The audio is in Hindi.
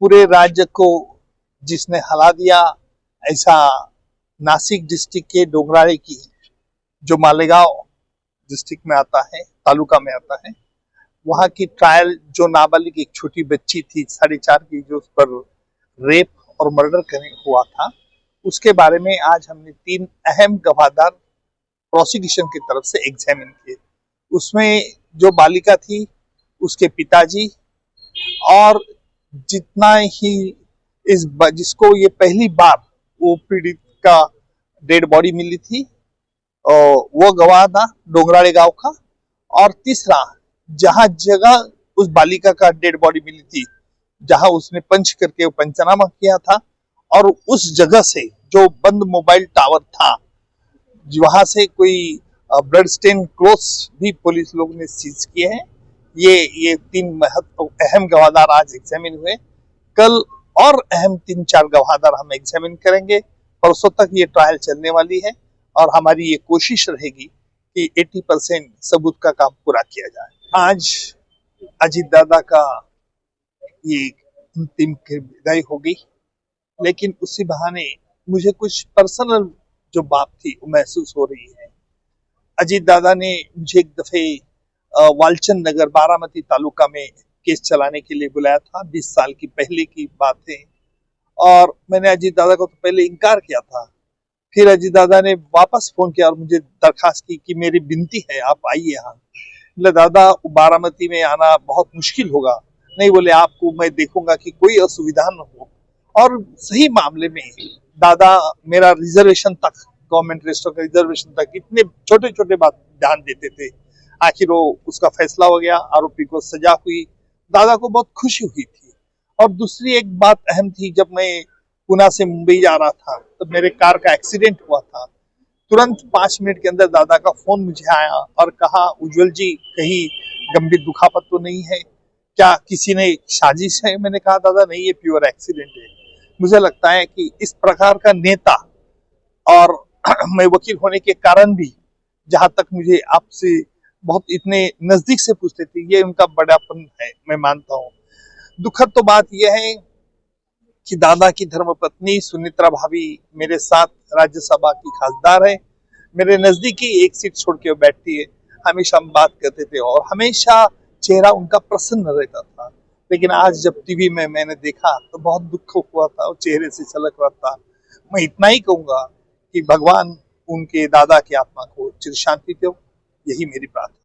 पूरे राज्य को जिसने हिला दिया, ऐसा नासिक डिस्ट्रिक्ट के डोंगराळे की जो मालेगांव डिस्ट्रिक्ट में आता है, तालुका में आता है, वहां की ट्रायल जो नाबालिग एक छोटी बच्ची थी 4.5 की, जो उस पर रेप और मर्डर हुआ था, उसके बारे में आज हमने 3 अहम गवाहदार प्रोसिक्यूशन की तरफ से एग्जामिन किए। उसमें जो बालिका थी, उसके पिताजी और जितना ही जिसको ये पहली बार वो पीड़ित का डेड बॉडी मिली थी, वो गवाह था डोंगराळे गांव का। और तीसरा, जहां जगह उस बालिका का डेड बॉडी मिली थी, जहां उसने पंच करके पंचनामा किया था, और उस जगह से जो बंद मोबाइल टावर था, वहां से कोई ब्लड स्टेन क्लोथ्स भी पुलिस लोग ने सीज किए हैं। ये 3 अहम गवाहदार आज एग्जामिन हुए। कल और अहम 3-4 गवाहदार हम एग्जामिन करेंगे। परसों तक ये ट्रायल चलने वाली है और हमारी ये कोशिश रहेगी कि 80% सबूत का काम पूरा किया जाए। आज अजीत दादा का ये अंतिम विदाई हो गई, लेकिन उसी बहाने मुझे कुछ पर्सनल जो बात थी वो महसूस हो रही है। अजीत दादा ने मुझे एक दफे वालचंद नगर बारामती तालुका में केस चलाने के लिए बुलाया था। 20 साल की पहले की बात है, और मैंने अजीत दादा को तो पहले इनकार किया था। फिर अजीत दादा ने वापस फोन किया और मुझे दरखास्त की कि मेरी विनती है आप आइए यहाँ। बोले दादा, बारामती में आना बहुत मुश्किल होगा। नहीं, बोले आपको मैं देखूंगा कि कोई असुविधा न हो। और सही मामले में दादा मेरा रिजर्वेशन तक, गवर्नमेंट रजिस्टर का रिजर्वेशन तक, इतने छोटे छोटे बात ध्यान देते थे। आखिर वो उसका फैसला हो गया, आरोपी को सजा हुई। दादा को बहुत खुशी हुई थी। और दूसरी एक बात अहम थी, जब मैं पुणे से मुंबई जा रहा था तब मेरे कार का एक्सीडेंट हुआ था। तुरंत 5 मिनट के अंदर दादा का फोन मुझे आया और कहा, उज्जवल जी कहीं गंभीर दुखापत तो नहीं है क्या, किसी ने साजिश है? मैंने कहा दादा नहीं, ये प्योर एक्सीडेंट है। मुझे लगता है कि इस प्रकार का नेता, और मैं वकील होने के कारण भी जहां तक मुझे आपसे बहुत इतने नजदीक से पूछते थे, ये उनका बड़ापन है, मैं मानता हूँ। दुखद तो बात यह है कि दादा की धर्मपत्नी सुनित्रा भाभी मेरे साथ राज्यसभा की खासदार है, मेरे नजदीकी एक सीट छोड़ के बैठती है। हमेशा हम बात करते थे और हमेशा चेहरा उनका प्रसन्न रहता था। लेकिन आज जब टीवी में मैंने देखा तो बहुत दुख हुआ था और चेहरे से झलक रहा था। मैं इतना ही कहूंगा कि भगवान उनके दादा की आत्मा को चिर शांति दो, यही मेरी प्रार्थना।